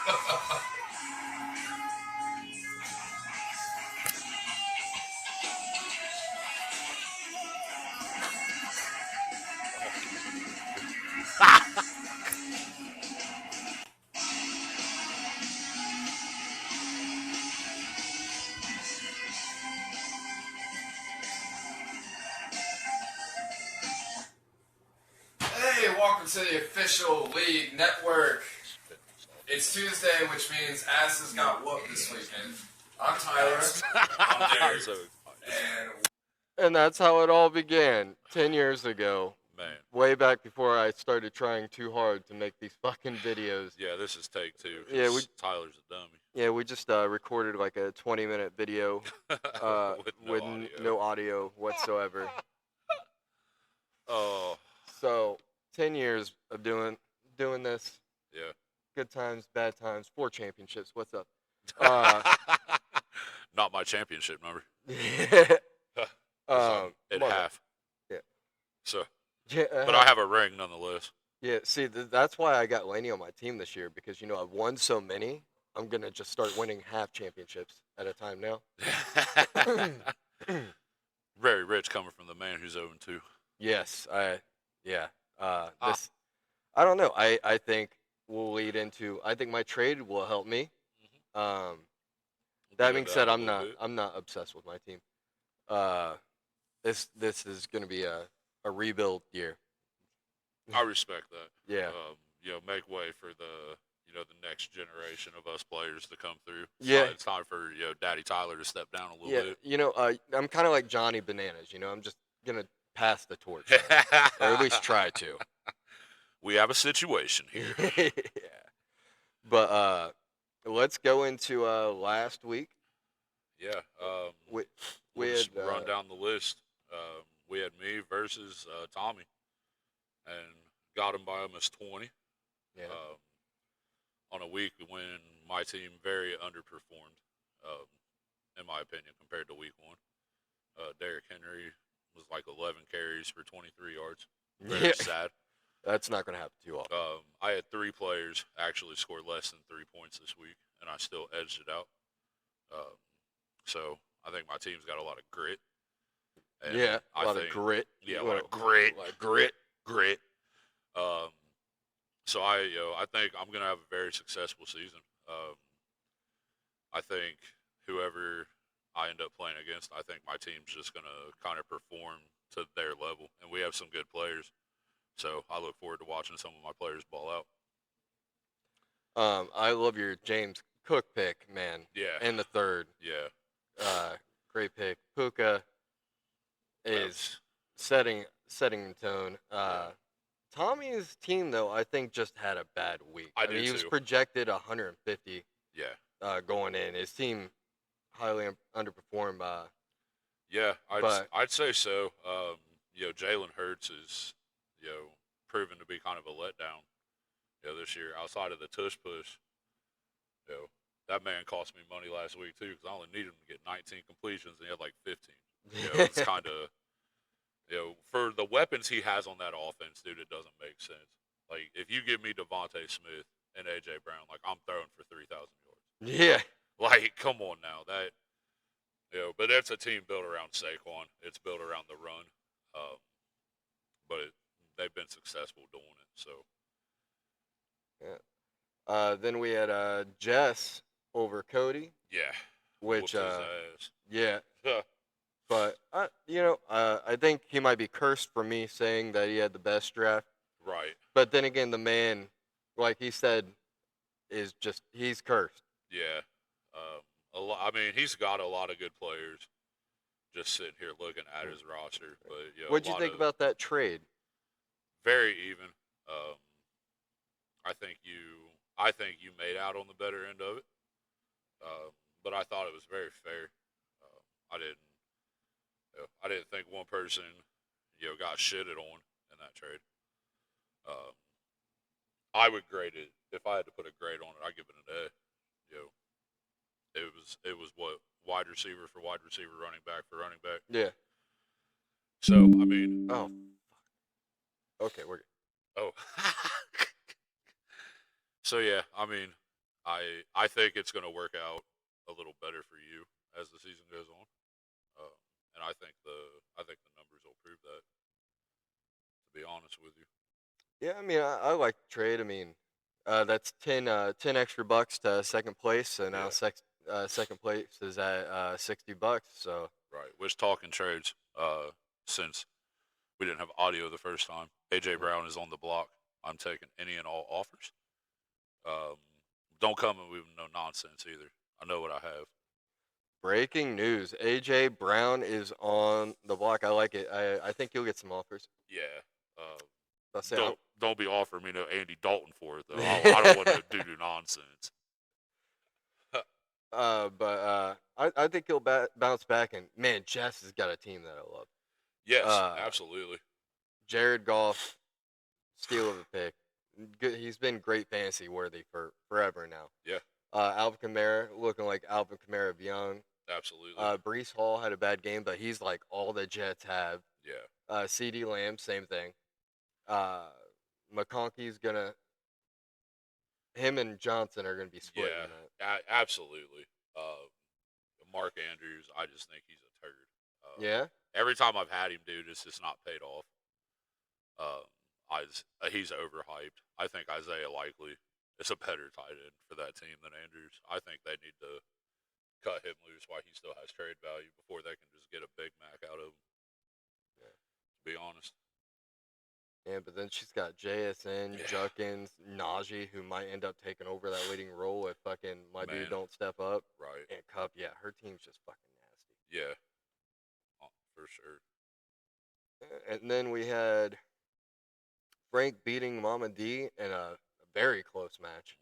Hey, welcome to the official league network. It's Tuesday, which means asses got whooped this weekend. I'm Tyler. I'm Derek. And that's how it all began 10 years ago. Man. Way back before I started trying too hard to make these fucking videos. Yeah, this is take two. Yeah, Tyler's a dummy. Yeah, we just recorded like a 20-minute video with no audio whatsoever. Oh. So 10 years of doing this. Yeah. Good times, bad times, 4 championships. What's up? Not my championship number. At half. Yeah. So. Yeah, but I have a ring nonetheless. Yeah. See, that's why I got Laney on my team this year because I've won so many. I'm gonna just start winning half championships at a time now. Very rich coming from the man who's 0-2. Yes, I don't know. I think will lead into. I think my trade will help me. That being said, I'm not obsessed with my team. This is gonna be a rebuild year. I respect that. Yeah. Make way for the the next generation of us players to come through. Yeah. It's time for Daddy Tyler to step down a little bit. I'm kind of like Johnny Bananas. I'm just gonna pass the torch, or at least try to. We have a situation here. Yeah. But let's go into last week. Yeah. We just had run down the list. We had me versus Tommy, and got him by almost 20. Yeah. On a week when my team very underperformed, in my opinion, compared to week 1. Derrick Henry was like 11 carries for 23 yards. Very sad. That's not going to happen too often. I had 3 players actually score less than 3 points this week, and I still edged it out. So I think my team's got a lot of grit. And a lot of grit. Yeah, a lot of grit. Like grit. So I think I'm gonna have a very successful season. I think whoever I end up playing against, I think my team's just gonna kind of perform to their level, and we have some good players. So I look forward to watching some of my players ball out. I love your James Cook pick, man. Yeah. In the third. Yeah. Great pick. Puka is setting the tone. Tommy's team, though, I think just had a bad week. I mean, he was projected 150. Yeah. Going in, his team highly underperformed. Yeah, I'd say so. Jalen Hurts is proven to be kind of a letdown. This year outside of the tush push. That man cost me money last week too because I only needed him to get 19 completions and he had like 15. It's kind of. For the weapons he has on that offense, dude, it doesn't make sense. Like, if you give me Devontae Smith and A.J. Brown, like, I'm throwing for 3,000 yards. Yeah. Like, come on now. But it's a team built around Saquon. It's built around the run. But they've been successful doing it, so. Yeah. Then we had Jess over Cody. Yeah. Which, his ass. Yeah. But, I think he might be cursed for me saying that he had the best draft. Right. But then again, the man, like he said, he's cursed. Yeah. He's got a lot of good players just sitting here looking at his roster. But, What'd you think about that trade? Very even. I think you made out on the better end of it. But I thought it was very fair. I didn't think one person, got shitted on in that trade. I would grade it if I had to put a grade on it. I'd give it an A. It was what wide receiver for wide receiver, running back for running back. Yeah. So I mean. Oh. Okay, we're good. Oh. So yeah, I mean, I think it's going to work out a little better for you as the season goes on, and I think the numbers will prove that. To be honest with you. Yeah, I mean, I like the trade. I mean, that's 10 extra bucks to second place. So now Yeah. second place is at $60. So Right. Which talking trades, since we didn't have audio the first time, AJ Brown is on the block. I'm taking any and all offers. Don't come in with no nonsense either. I know what I have. breaking news: AJ Brown is on the block. I like it. I think you'll get some offers. Yeah. I'll say Don't be offering me no Andy Dalton for it though. I don't want no doo-doo nonsense. I think he'll bounce back. And man, Jess has got a team that I love. Yes, absolutely. Jared Goff, steal of a pick. He's been great fantasy worthy for forever now. Yeah. Alvin Kamara looking like Alvin Kamara of young. Absolutely. Brees Hall had a bad game, but he's like all the Jets have. Yeah. CD Lamb, same thing. McConkey's gonna. Him and Johnson are gonna be splitting that. Absolutely. Mark Andrews, I just think he's a turd. Yeah. Every time I've had him, dude, it's just not paid off. He's overhyped. I think Isaiah Likely is a better tight end for that team than Andrews. I think they need to cut him loose while he still has trade value before they can just get a Big Mac out of him. Yeah. To be honest. Yeah, but then she's got JSN, Juckins, Najee, who might end up taking over that leading role if fucking dude don't step up. Right. And Cup, yeah, her team's just fucking nasty. Yeah. For sure. And then we had Frank beating Mama D in a very close match.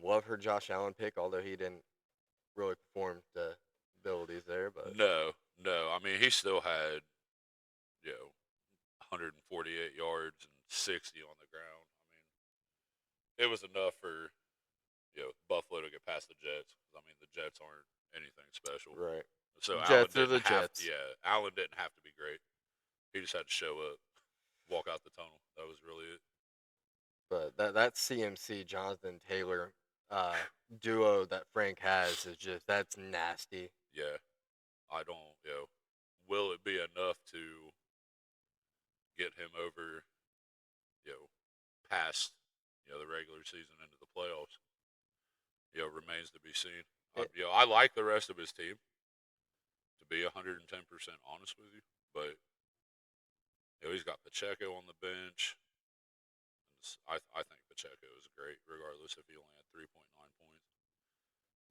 Love her Josh Allen pick, although he didn't really perform the abilities there. But No. I mean, he still had, 148 yards and 60 on the ground. I mean, it was enough for, Buffalo to get past the Jets. I mean, the Jets aren't anything special. Right. So Jets are the Jets. Allen didn't have to be great. He just had to show up, walk out the tunnel. That was really it. But that CMC Jonathan Taylor duo that Frank has is just that's nasty. Yeah, I don't. Will it be enough to get him over? Past the regular season into the playoffs. Remains to be seen. I like the rest of his team. To be 110% honest with you, but he's got Pacheco on the bench. I think Pacheco is great, regardless if he only had 3.9 points.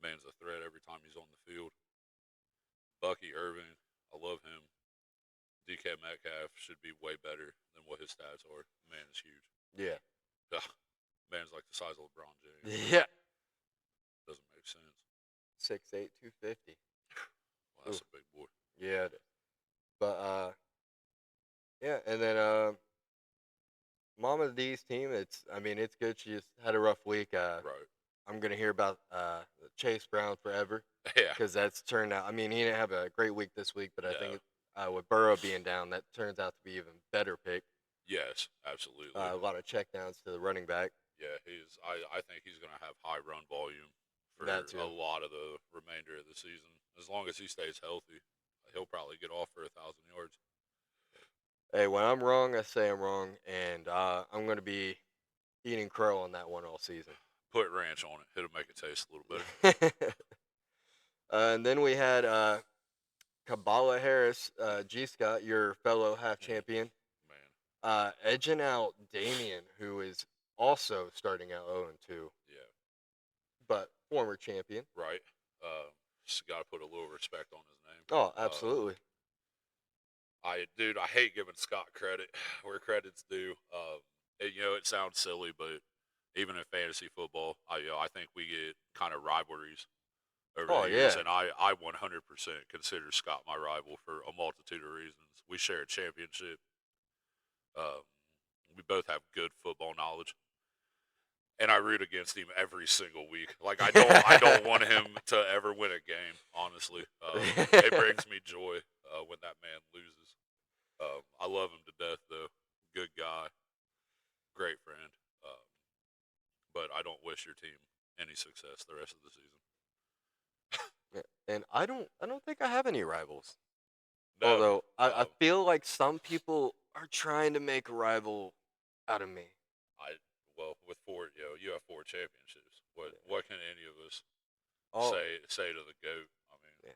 Man's a threat every time he's on the field. Bucky Irving, I love him. DK Metcalf should be way better than what his stats are. Man is huge. Yeah. Man's like the size of LeBron James. Yeah. Doesn't make sense. 6'8", 250. Well, that's a big boy. Yeah, it is. But yeah, and then Mama D's team, it's good. She just had a rough week. Right. I'm gonna hear about Chase Brown forever. Yeah. Because that's turned out. I mean, he didn't have a great week this week, but I think with Burrow being down, that turns out to be even better pick. Yes, absolutely. A lot of checkdowns to the running back. Yeah, I think he's going to have high run volume for a That lot of the remainder of the season. As long as he stays healthy, he'll probably get off for 1,000 yards. Hey, when I'm wrong, I say I'm wrong, and I'm going to be eating crow on that one all season. Put ranch on it. It'll make it taste a little better. And then we had Kabbalah Harris, G. Scott, your fellow half champion. Man. Edging out Damien, who is also starting out 0-2. Yeah. But former champion. Right. Just got to put a little respect on his name. Oh, absolutely. I hate giving Scott credit where credit's due. It sounds silly, but even in fantasy football, I think we get kind of rivalries over the years, and I 100% consider Scott my rival for a multitude of reasons. We share a championship. We both have good football knowledge, and I root against him every single week. Like I don't want him to ever win a game. Honestly, it brings me joy when that man loses. I love him to death, though. Good guy, great friend. but I don't wish your team any success the rest of the season. Yeah, and I don't think I have any rivals. No, Although I feel like some people are trying to make a rival out of me. with 4, you have 4 championships. What can any of us Oh, say to the GOAT? I mean,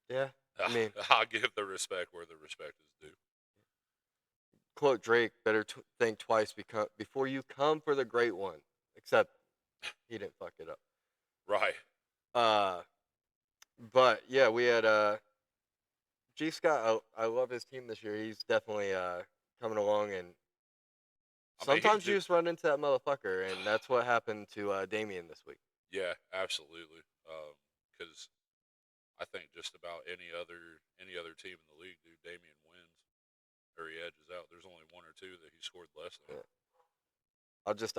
yeah. I mean, I'll give the respect where the respect is due. quote Drake, better think twice before you come for the great one. Except he didn't fuck it up. Right. But yeah, we had G Scott. I love his team this year. He's definitely coming along, and sometimes you just run into that motherfucker, and that's what happened to Damian this week. Yeah, absolutely. Because I think just about any other team in the league, dude, Damian wins or he edges out. There's only 1 or 2 that he scored less than. Yeah.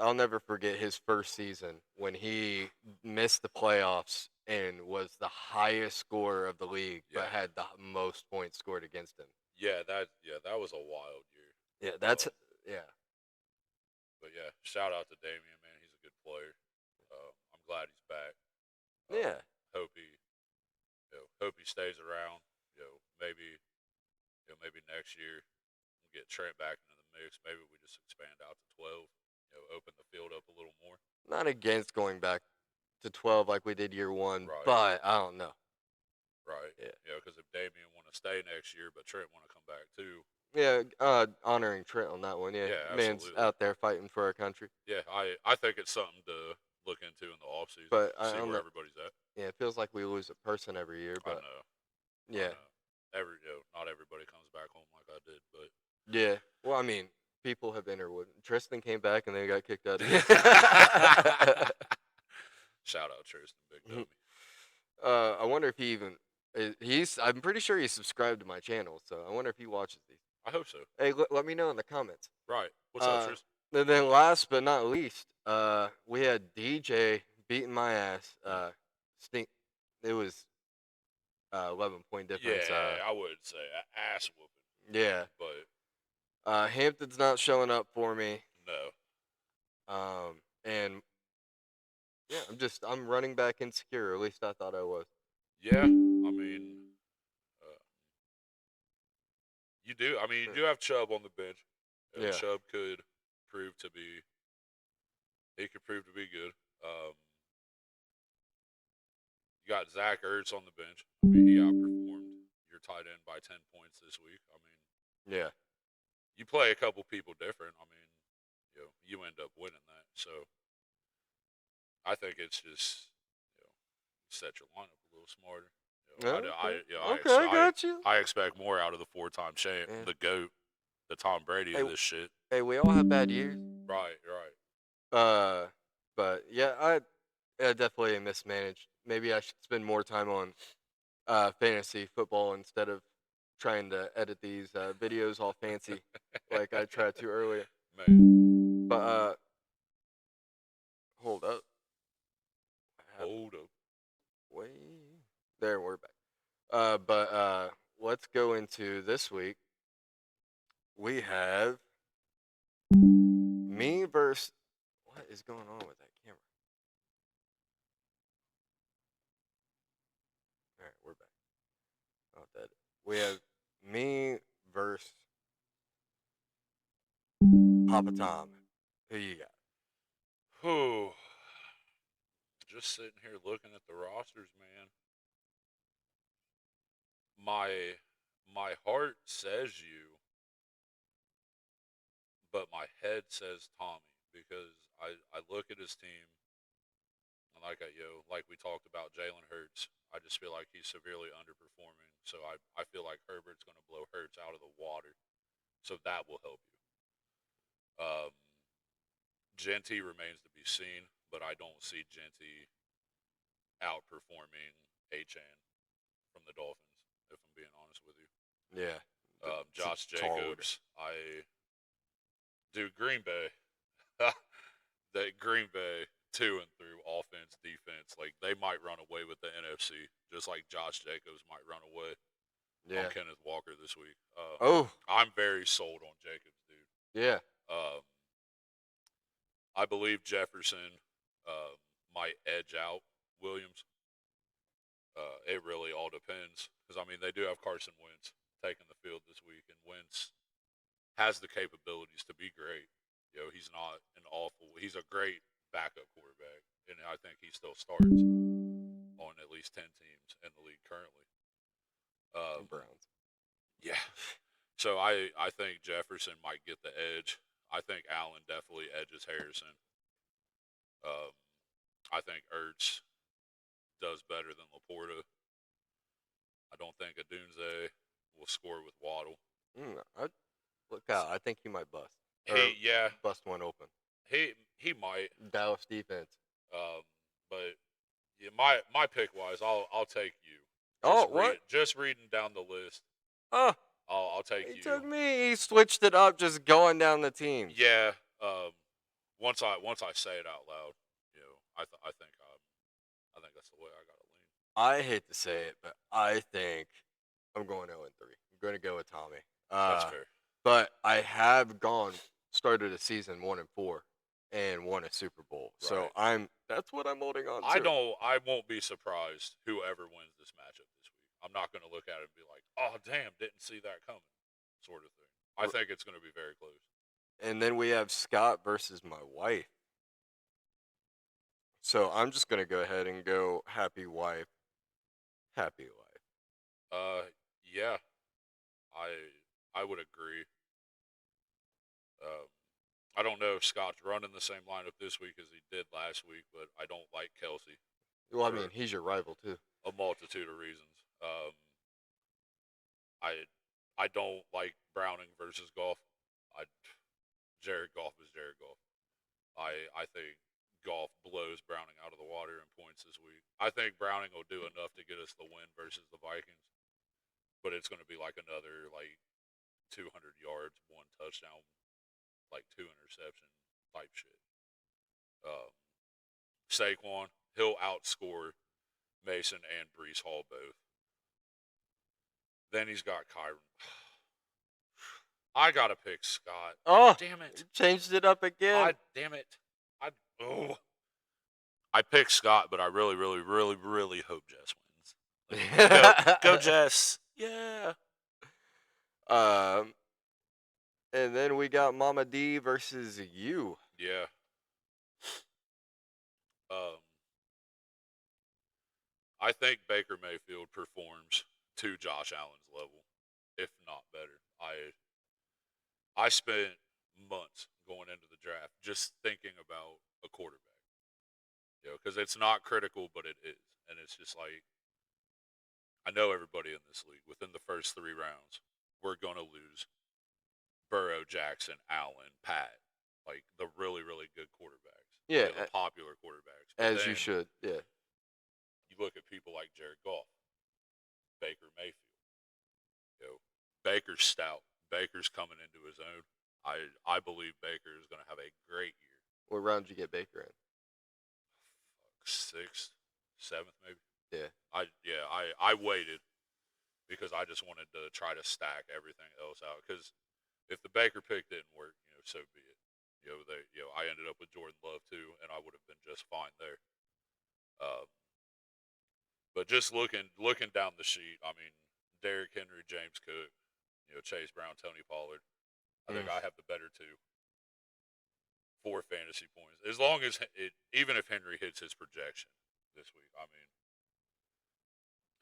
I'll never forget his first season when he missed the playoffs and was the highest scorer of the league, but had the most points scored against him. Yeah, that was a wild year. Yeah, that's yeah. But yeah, shout out to Damian, man. He's a good player. I'm glad he's back. Yeah. Hope he stays around. Maybe next year we'll get Trent back into the mix. Maybe we just expand out to 12. Open the field up a little more. Not against going back to 12 like we did year 1, right. But I don't know. Right. Yeah. Because if Damian want to stay next year, but Trent want to come back too. Yeah, honoring Trent on that one. Yeah, man's out there fighting for our country. Yeah, I think it's something to look into in the offseason. But see where everybody's at. Yeah, it feels like we lose a person every year. But I know. Yeah. Not everybody comes back home like I did, but yeah. Well, I mean, people have entered. Tristan came back and they got kicked out. Shout out Tristan, big dummy. I wonder if he even I'm pretty sure he's subscribed to my channel, so I wonder if he watches these. I hope so. Hey, let me know in the comments. Right. What's up, Tristan? And then last but not least, we had DJ beating my ass. It was 11-point difference. Yeah, I would say ass whooping. Yeah. But Hampton's not showing up for me. No. And yeah, I'm running back insecure. At least I thought I was. Yeah, I mean, you do. I mean, you do have Chubb on the bench. Yeah. Chubb could prove to be. He could prove to be good. You got Zach Ertz on the bench. I mean, he outperformed your tight end by 10 points this week. I mean, yeah. You play a couple people different. I mean, you end up winning that. So I think it's just set your lineup a little smarter. I got you. I expect more out of the 4-time champ, the GOAT, the Tom Brady of this shit. Hey, we all have bad years. Right. But yeah, I definitely mismanaged. Maybe I should spend more time on fantasy football instead of trying to edit these videos all fancy like I tried to earlier. Man. But hold up. Wait. There, we're back. But let's go into this week. We have me versus. What is going on with that camera? All right, we're back. Oh, that. We have me versus Papa Tom. Who you got? Whew. Just sitting here looking at the rosters, man. My heart says you, but my head says Tommy, because I look at his team, and like we talked about Jalen Hurts, I just feel like he's severely underperforming. So I feel like Herbert's going to blow Hurts out of the water. So that will help you. Genty remains to be seen, but I don't see Genty outperforming Achane from the Dolphins, if I'm being honest with you. Yeah. Josh Jacobs, Green Bay. That Green Bay 2 and through offense, defense, like they might run away with the NFC, just like Josh Jacobs might run away on Kenneth Walker this week. I'm very sold on Jacobs, dude. Yeah. I believe Jefferson might edge out Williams. It really all depends because I mean they do have Carson Wentz taking the field this week, and Wentz has the capabilities to be great. You know, he's not an awful. He's a great backup quarterback, and I think he still starts on at least 10 teams in the league currently. Browns. Yeah. So I think Jefferson might get the edge. I think Allen definitely edges Harrison. I think Ertz does better than Laporta. I don't think Adunze will score with Waddle. Look out! I think he might bust. Yeah, bust one open. He might. Dallas defense. But yeah, my pick wise, I'll take you. Just reading down the list. Oh, I'll take you. He took me. He switched it up, just going down the team. Yeah. Once I say it out loud, you know, I think that's the way I gotta lean. I hate to say it, but I think I'm going 0-3. I'm going to go with Tommy. That's fair. But I have started a season 1-4 and won a Super Bowl. Right. So that's what I'm holding on to. I won't be surprised whoever wins this matchup this week. I'm not going to look at it and be like, oh damn, didn't see that coming, sort of thing. I think it's going to be very close. And then we have Scott versus my wife. So I'm just going to go ahead and go happy wife, happy life. Yeah, I would agree. I don't know if Scott's running the same lineup this week as he did last week, but I don't like Kelsey. Well, I mean, he's your rival too. A multitude of reasons. I don't like Browning versus Goff. Jared Goff is Jared Goff. I think Goff blows Browning out of the water in points this week. I think Browning will do enough to get us the win versus the Vikings, but it's going to be like another 200 yards, 1 touchdown, 2 interception type shit. Saquon, he'll outscore Mason and Breece Hall both. Then he's got Kyron. I gotta pick Scott. Oh, damn it! Changed it up again. Damn it! I picked Scott, but I really, really, really, really hope Jess wins. Go Jess! Yeah. And then we got Mama D versus you. Yeah. I think Baker Mayfield performs to Josh Allen's level, if not better. I spent months going into the draft just thinking about a quarterback. You know, because it's not critical, but it is. And it's just I know everybody in this league. Within the first 3 rounds, we're going to lose Burrow, Jackson, Allen, Pat. The really, really good quarterbacks. Yeah. The popular quarterbacks. But as you should, yeah. You look at people like Jared Goff, Baker Mayfield. You know, Baker's stout. Baker's coming into his own. I believe Baker is going to have a great year. What round did you get Baker in? 6th, 7th, maybe. Yeah. I waited because I just wanted to try to stack everything else out. Because if the Baker pick didn't work, so be it. I ended up with Jordan Love too, and I would have been just fine there. But just looking down the sheet, I mean, Derrick Henry, James Cook, Chase Brown, Tony Pollard. I think I have the better 2 for fantasy points. As long as even if Henry hits his projection this week, I mean,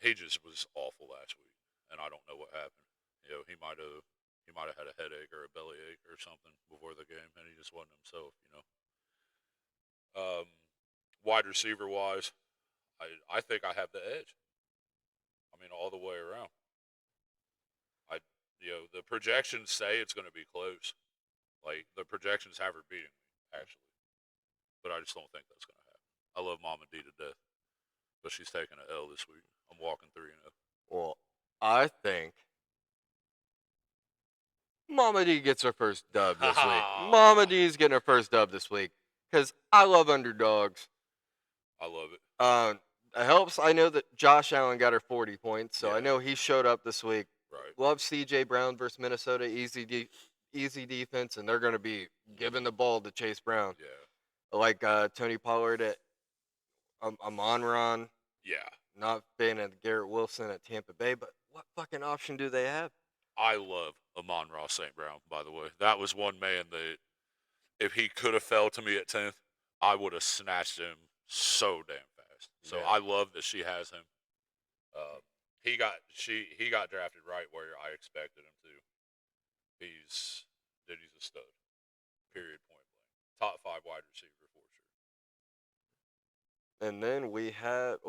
he just was awful last week, and I don't know what happened. He might have had a headache or a bellyache or something before the game, and he just wasn't himself. Wide receiver wise, I think I have the edge. I mean, all the way around. The projections say it's going to be close. The projections have her beating me, actually. But I just don't think that's going to happen. I love Mama D to death, but she's taking an L this week. I'm walking 3-0. Well, I think Mama D gets her first dub this week. Mama D's getting her first dub this week because I love underdogs. I love it. It helps. I know that Josh Allen got her 40 points, so Yeah. I know he showed up this week. Right. Love C.J. Brown versus Minnesota. Easy defense, and they're going to be giving the ball to Chase Brown. Yeah. like Tony Pollard at Amon-Ra, Yeah, not fan of Garrett Wilson at Tampa Bay, but what fucking option do they have? I love Amon-Ra St. Brown, by the way. That was one man that, if he could have fell to me at 10th, I would have snatched him so damn fast. So Yeah. I love that she has him. He got drafted right where I expected him to. He's a stud. Period. Point blank. Top 5 wide receiver for sure. And then we have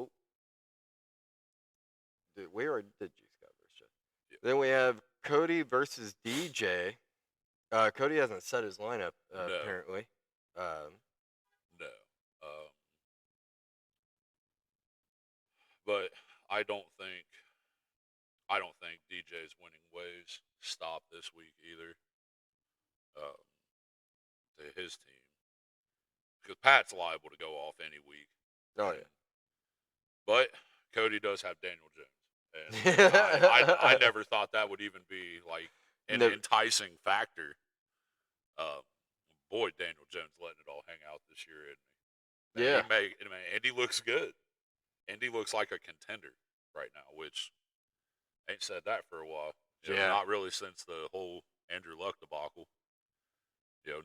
we already did G Scott versus Jeff. Yeah. Then we have Cody versus DJ. Cody hasn't set his lineup No. apparently. No. But I don't think DJ's winning ways stop this week either. To his team, because Pat's liable to go off any week. Oh yeah. But Cody does have Daniel Jones, and I never thought that would even be like an enticing factor. Boy, Daniel Jones letting it all hang out this year, isn't he? Yeah. Indy looks good. Indy looks like a contender right now, which ain't said that for a while. Not really since the whole Andrew Luck debacle.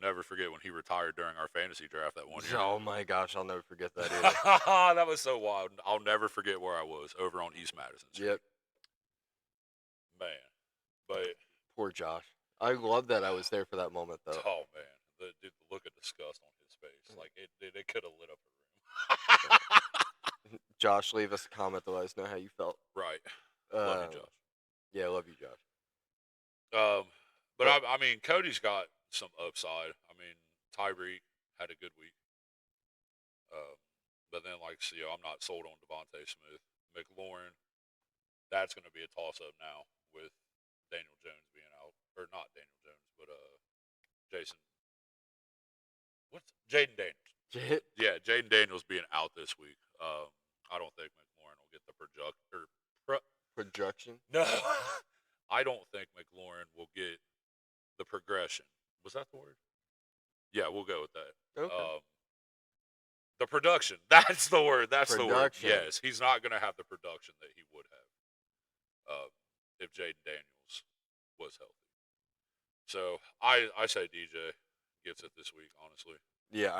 Never forget when he retired during our fantasy draft that one year. Oh my gosh, I'll never forget that either. That was so wild. I'll never forget where I was, over on East Madison Street. Yep. Man. But poor Josh. I love that I was there for that moment, though. Oh, man. The look of disgust on his face. Like, it could have lit up a room. Josh, leave us a comment to let us know how you felt. Right. Love you, Josh. Yeah, love you, Josh. But I mean, Cody's got some upside. I mean, Tyreek had a good week. But then, like, I'm not sold on Devontae Smith. McLaurin, that's going to be a toss-up now with Daniel Jones being out. Or not Daniel Jones, but Jaden Daniels. Yeah, Jaden Daniels being out this week. I don't think McLaurin will get the projection. No, I don't think McLaurin will get the progression. Was that the word? Yeah, we'll go with that. Okay. The production. That's the word. That's production. The word. Yes, he's not going to have the production that he would have if Jaden Daniels was healthy. So I say DJ gets it this week, honestly. Yeah,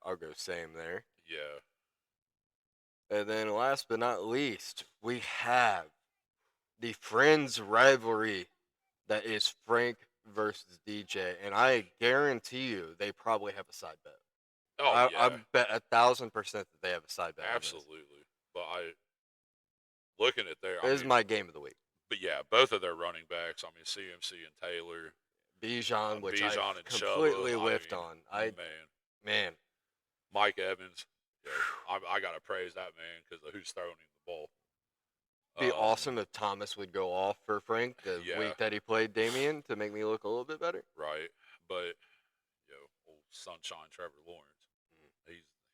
I'll go same there. Yeah. And then last but not least, we have the Friends rivalry that is Frank versus DJ, and I guarantee you they probably have a side bet. Oh, I bet 1,000% that they have a side bet. Absolutely. But looking at their... This is my game of the week. But yeah, both of their running backs, I mean, CMC and Taylor. Bijan, which I completely whiffed on. Man. Mike Evans. Yeah, I got to praise that man because of who's throwing him the ball. It'd be awesome if Thomas would go off for Frank the week that he played Damien to make me look a little bit better. Right. But, old Sunshine Trevor Lawrence.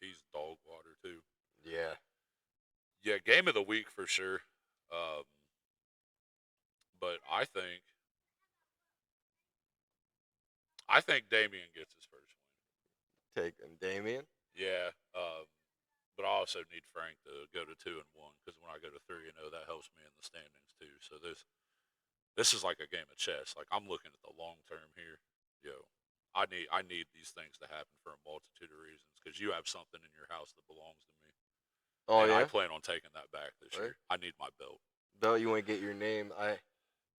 He's dog water, too. Yeah. Yeah, game of the week for sure. But I think Damien gets his first win. Taking Damien? Yeah. But I also need Frank to go to 2-1 because when I go to 3-0, that helps me in the standings too. So this is like a game of chess. Like I'm looking at the long term here. I need these things to happen for a multitude of reasons because you have something in your house that belongs to me. Oh, and yeah? I plan on taking that back this year. I need my belt. Belt, you want to get your name? I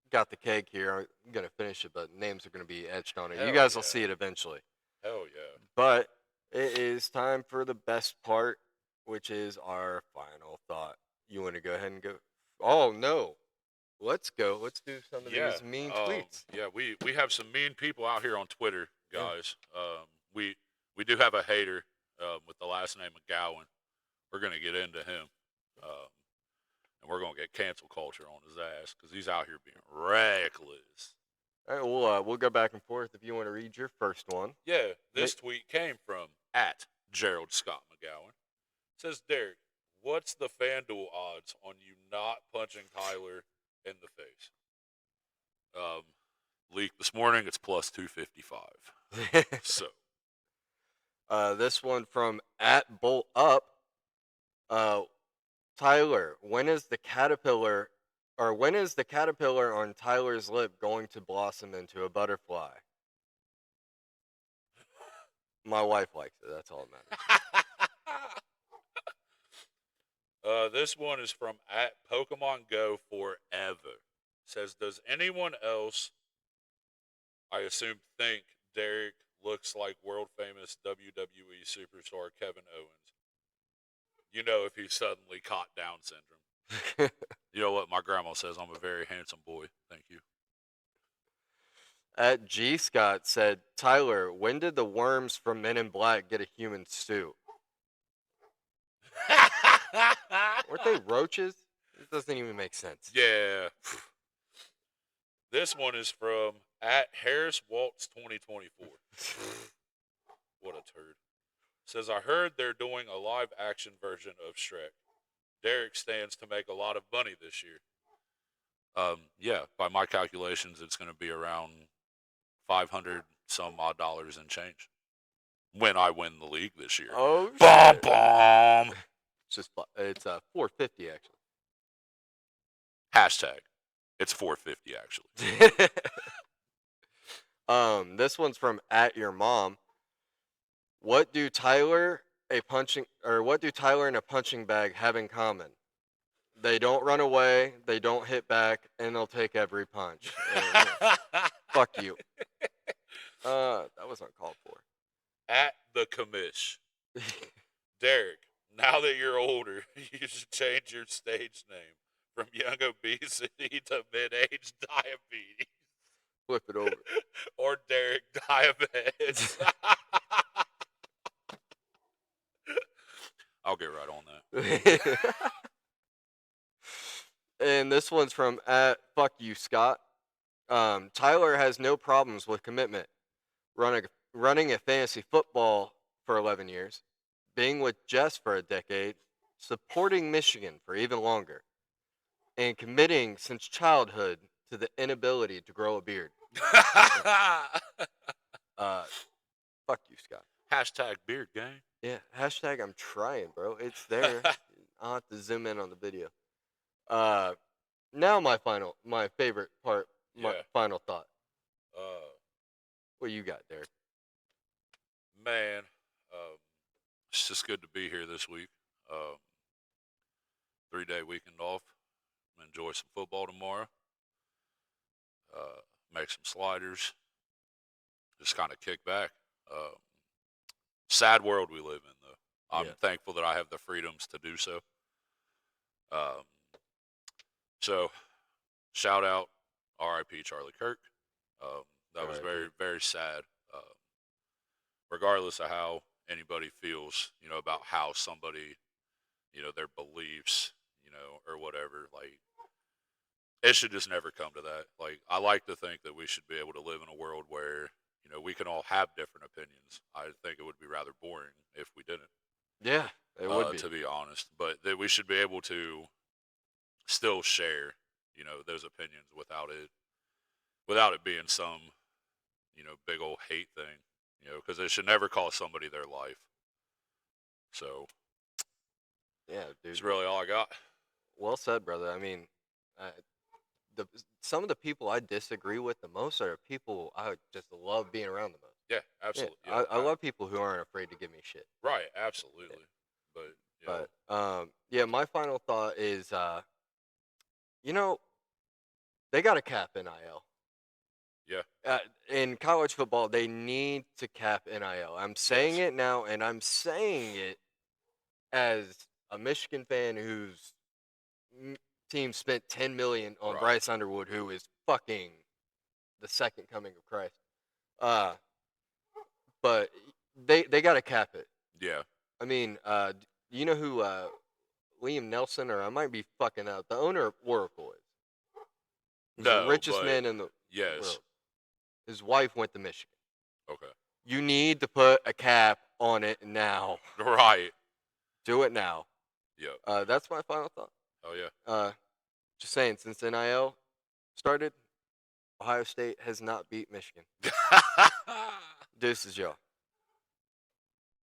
got the keg here. I'm going to finish it, but names are going to be etched on it. You guys will see it eventually. Hell yeah. But it is time for the best part, which is our final thought. You want to go ahead and go? Oh, no. Let's go. Let's do some of these mean tweets. Yeah, we have some mean people out here on Twitter, guys. Yeah. We do have a hater with the last name of Gowan. We're going to get into him. And we're going to get cancel culture on his ass because he's out here being reckless. All right, we'll go back and forth if you want to read your first one. Yeah, this tweet came from @Gerald Scott McGowan. It says, Derek, what's the FanDuel odds on you not punching Tyler in the face? Leaked this morning, it's plus 255. So. This one from @BoltUp. Tyler, when is the caterpillar on Tyler's lip going to blossom into a butterfly? My wife likes it. That's all that matters. This one is from @Pokemon Go Forever. Says, does anyone else, I assume, think Derek looks like world famous WWE superstar Kevin Owens? You know, if he suddenly caught Down syndrome. You know what? My grandma says I'm a very handsome boy. Thank you. G Scott said, Tyler, when did the worms from Men in Black get a human suit? Weren't they roaches? It doesn't even make sense. Yeah. This one is from @HarrisWaltz2024. What a turd. Says, I heard they're doing a live action version of Shrek. Derek stands to make a lot of money this year. Yeah, by my calculations, it's going to be around 500 some odd dollars and change when I win the league this year. Oh, bomb, bomb. It's 450 actually. Hashtag. It's 450 actually. This one's from @YourMom. What do Tyler and a punching bag have in common? They don't run away, they don't hit back, and they'll take every punch. Fuck you. That was uncalled for. @TheCommish. Derek, now that you're older, you should change your stage name from young obesity to mid-age diabetes. Flip it over. Or Derek Diabetes. I'll get right on that. And this one's from @Fuck You Scott. Tyler has no problems with commitment. Running a fantasy football for 11 years, being with Jess for a decade, supporting Michigan for even longer, and committing since childhood to the inability to grow a beard. Fuck you, Scott. Hashtag beard gang. Yeah, hashtag I'm trying, bro. It's there. I'll have to zoom in on the video. Now my favorite part, my final thought. What you got, Derek? Man, it's just good to be here this week. 3-day weekend off. Enjoy some football tomorrow. Make some sliders. Just kind of kick back. Sad world we live in, though. I'm thankful that I have the freedoms to do so. So, shout out R.I.P. Charlie Kirk. That was very, very sad. Regardless of how anybody feels, about how somebody, their beliefs, or whatever, like, it should just never come to that. Like, I like to think that we should be able to live in a world where, we can all have different opinions. I think it would be rather boring if we didn't. Yeah, it would be. To be honest. But that we should be able to still share, those opinions without it being some, big old hate thing, because it should never cost somebody their life. So, yeah, dude. That's really all I got. Well said, brother. I mean, some of the people I disagree with the most are people I just love being around the most. Yeah, absolutely. Yeah, I love people who aren't afraid to give me shit. Right, absolutely. Yeah. But my final thought is, they got to cap NIL. Yeah. In college football, they need to cap NIL. I'm saying it now, and I'm saying it as a Michigan fan whose team spent $10 million on Bryce Underwood, who is fucking the second coming of Christ. But they got to cap it. Yeah. I mean, you know who Liam Nelson, or I might be fucking out, the owner of Oracle is? He's the richest man in the world. His wife went to Michigan. Okay. You need to put a cap on it now. Right. Do it now. Yep. That's my final thought. Oh, yeah. Just saying, since NIL started, Ohio State has not beat Michigan. Deuces, y'all.